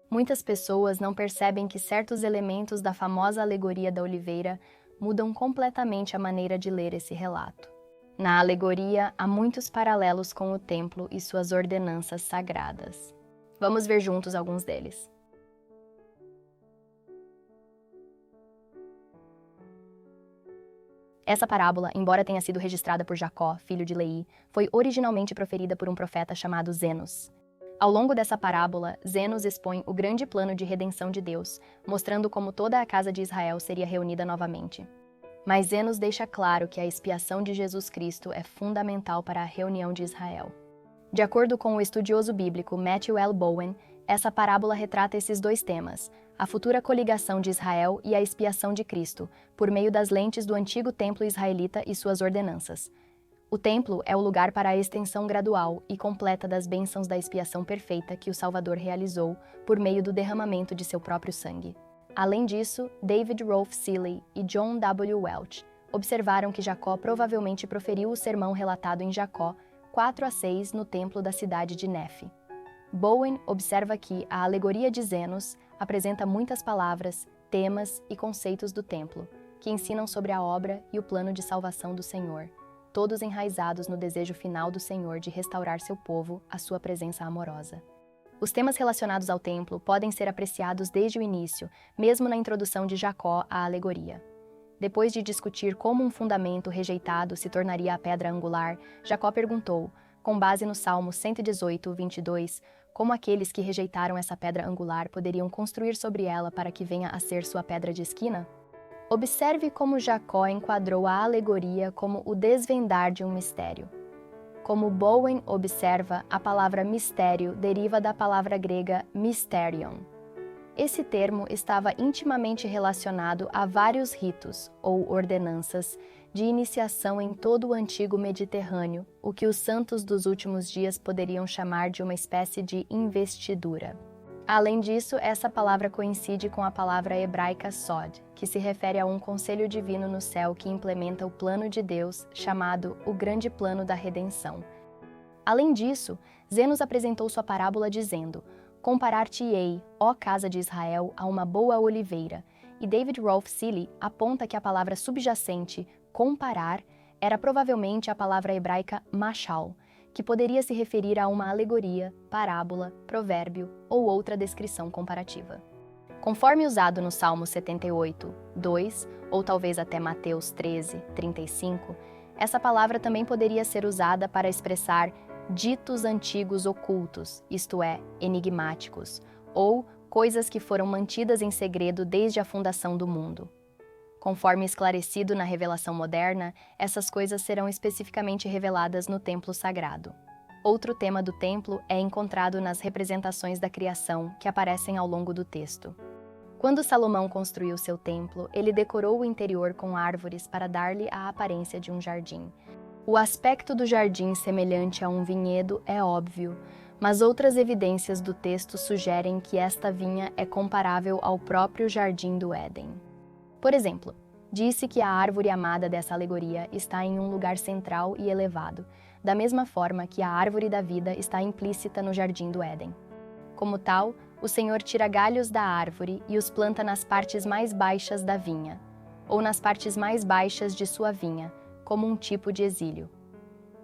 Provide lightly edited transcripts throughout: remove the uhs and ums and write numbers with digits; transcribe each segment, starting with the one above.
Muitas pessoas não percebem que certos elementos da famosa alegoria da oliveira mudam completamente a maneira de ler esse relato. Na alegoria, há muitos paralelos com o templo e suas ordenanças sagradas. Vamos ver juntos alguns deles. Essa parábola, embora tenha sido registrada por Jacó, filho de Leí, foi originalmente proferida por um profeta chamado Zenos. Ao longo dessa parábola, Zenos expõe o grande plano de redenção de Deus, mostrando como toda a casa de Israel seria reunida novamente. Mas Zenos deixa claro que a expiação de Jesus Cristo é fundamental para a reunião de Israel. De acordo com o estudioso bíblico Matthew L. Bowen, essa parábola retrata esses dois temas, a futura coligação de Israel e a expiação de Cristo, por meio das lentes do antigo templo israelita e suas ordenanças. O templo é o lugar para a extensão gradual e completa das bênçãos da expiação perfeita que o Salvador realizou por meio do derramamento de seu próprio sangue. Além disso, David Rolfe Seeley e John W. Welch observaram que Jacó provavelmente proferiu o sermão relatado em Jacó 4-6 no templo da cidade de Nefe. Bowen observa que a alegoria de Zenos apresenta muitas palavras, temas e conceitos do templo, que ensinam sobre a obra e o plano de salvação do Senhor, todos enraizados no desejo final do Senhor de restaurar seu povo à sua presença amorosa. Os temas relacionados ao templo podem ser apreciados desde o início, mesmo na introdução de Jacó à alegoria. Depois de discutir como um fundamento rejeitado se tornaria a pedra angular, Jacó perguntou, com base no Salmo 118, 22, como aqueles que rejeitaram essa pedra angular poderiam construir sobre ela para que venha a ser sua pedra de esquina? Observe como Jacó enquadrou a alegoria como o desvendar de um mistério. Como Bowen observa, a palavra mistério deriva da palavra grega mysterion. Esse termo estava intimamente relacionado a vários ritos, ou ordenanças, de iniciação em todo o antigo Mediterrâneo, o que os santos dos últimos dias poderiam chamar de uma espécie de investidura. Além disso, essa palavra coincide com a palavra hebraica sod, que se refere a um conselho divino no céu que implementa o plano de Deus, chamado o Grande Plano da Redenção. Além disso, Zenos apresentou sua parábola dizendo: comparar-te-ei, ó casa de Israel, a uma boa oliveira, e David Rolfe Seeley aponta que a palavra subjacente, comparar, era provavelmente a palavra hebraica mashal, que poderia se referir a uma alegoria, parábola, provérbio ou outra descrição comparativa. Conforme usado no Salmo 78, 2, ou talvez até Mateus 13, 35, essa palavra também poderia ser usada para expressar ditos antigos ocultos, isto é, enigmáticos, ou coisas que foram mantidas em segredo desde a fundação do mundo. Conforme esclarecido na revelação moderna, essas coisas serão especificamente reveladas no templo sagrado. Outro tema do templo é encontrado nas representações da criação que aparecem ao longo do texto. Quando Salomão construiu seu templo, ele decorou o interior com árvores para dar-lhe a aparência de um jardim. O aspecto do jardim semelhante a um vinhedo é óbvio, mas outras evidências do texto sugerem que esta vinha é comparável ao próprio jardim do Éden. Por exemplo, disse que a árvore amada dessa alegoria está em um lugar central e elevado, da mesma forma que a árvore da vida está implícita no jardim do Éden. Como tal, o Senhor tira galhos da árvore e os planta nas partes mais baixas da vinha, ou nas partes mais baixas de sua vinha, como um tipo de exílio.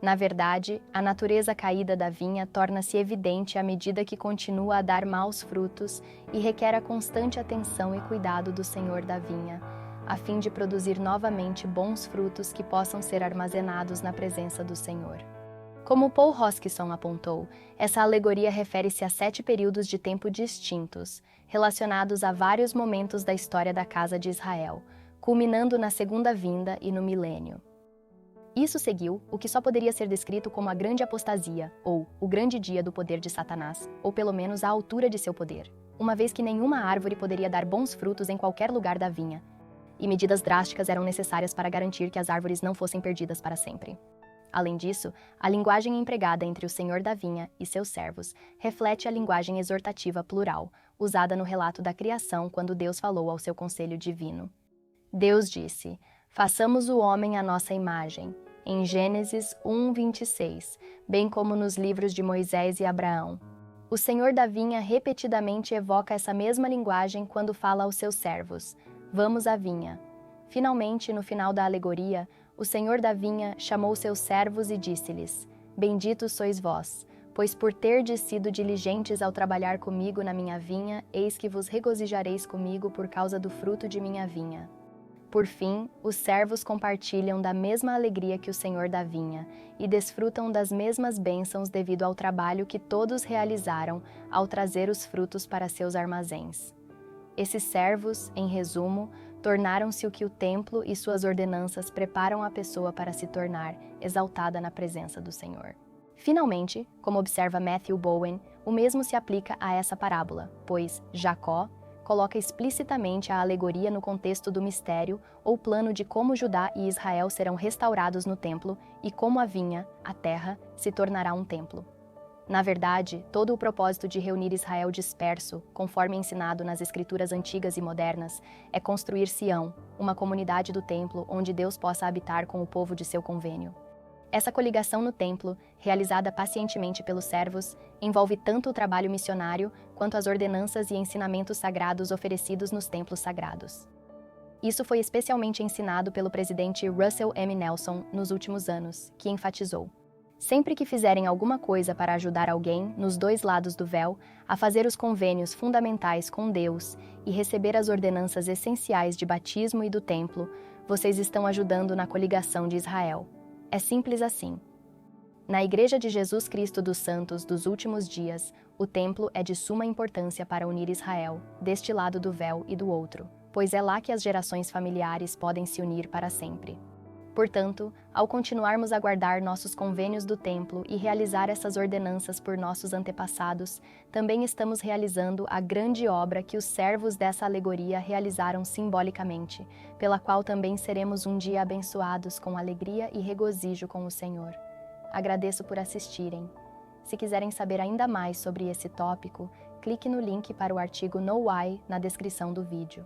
Na verdade, a natureza caída da vinha torna-se evidente à medida que continua a dar maus frutos e requer a constante atenção e cuidado do Senhor da vinha, a fim de produzir novamente bons frutos que possam ser armazenados na presença do Senhor. Como Paul Hoskinson apontou, essa alegoria refere-se a 7 períodos de tempo distintos, relacionados a vários momentos da história da casa de Israel, culminando na segunda vinda e no milênio. Isso seguiu o que só poderia ser descrito como a grande apostasia, ou o grande dia do poder de Satanás, ou pelo menos a altura de seu poder, uma vez que nenhuma árvore poderia dar bons frutos em qualquer lugar da vinha, e medidas drásticas eram necessárias para garantir que as árvores não fossem perdidas para sempre. Além disso, a linguagem empregada entre o senhor da vinha e seus servos reflete a linguagem exortativa plural, usada no relato da criação quando Deus falou ao seu conselho divino. Deus disse: Façamos o homem à nossa imagem, em Gênesis 1:26, bem como nos livros de Moisés e Abraão. O Senhor da vinha repetidamente evoca essa mesma linguagem quando fala aos seus servos: vamos à vinha. Finalmente, no final da alegoria, o Senhor da vinha chamou seus servos e disse-lhes: benditos sois vós, pois por terdes sido diligentes ao trabalhar comigo na minha vinha, eis que vos regozijareis comigo por causa do fruto de minha vinha. Por fim, os servos compartilham da mesma alegria que o Senhor da vinha e desfrutam das mesmas bênçãos devido ao trabalho que todos realizaram ao trazer os frutos para seus armazéns. Esses servos, em resumo, tornaram-se o que o templo e suas ordenanças preparam a pessoa para se tornar, exaltada na presença do Senhor. Finalmente, como observa Matthew Bowen, o mesmo se aplica a essa parábola, pois Jacó coloca explicitamente a alegoria no contexto do mistério ou plano de como Judá e Israel serão restaurados no templo e como a vinha, a terra, se tornará um templo. Na verdade, todo o propósito de reunir Israel disperso, conforme ensinado nas escrituras antigas e modernas, é construir Sião, uma comunidade do templo onde Deus possa habitar com o povo de seu convênio. Essa coligação no templo, realizada pacientemente pelos servos, envolve tanto o trabalho missionário quanto as ordenanças e ensinamentos sagrados oferecidos nos templos sagrados. Isso foi especialmente ensinado pelo presidente Russell M. Nelson nos últimos anos, que enfatizou: sempre que fizerem alguma coisa para ajudar alguém, nos dois lados do véu, a fazer os convênios fundamentais com Deus e receber as ordenanças essenciais de batismo e do templo, vocês estão ajudando na coligação de Israel. É simples assim. Na Igreja de Jesus Cristo dos Santos dos Últimos Dias, o templo é de suma importância para unir Israel, deste lado do véu e do outro, pois é lá que as gerações familiares podem se unir para sempre. Portanto, ao continuarmos a guardar nossos convênios do templo e realizar essas ordenanças por nossos antepassados, também estamos realizando a grande obra que os servos dessa alegoria realizaram simbolicamente, pela qual também seremos um dia abençoados com alegria e regozijo com o Senhor. Agradeço por assistirem. Se quiserem saber ainda mais sobre esse tópico, clique no link para o artigo No Why na descrição do vídeo.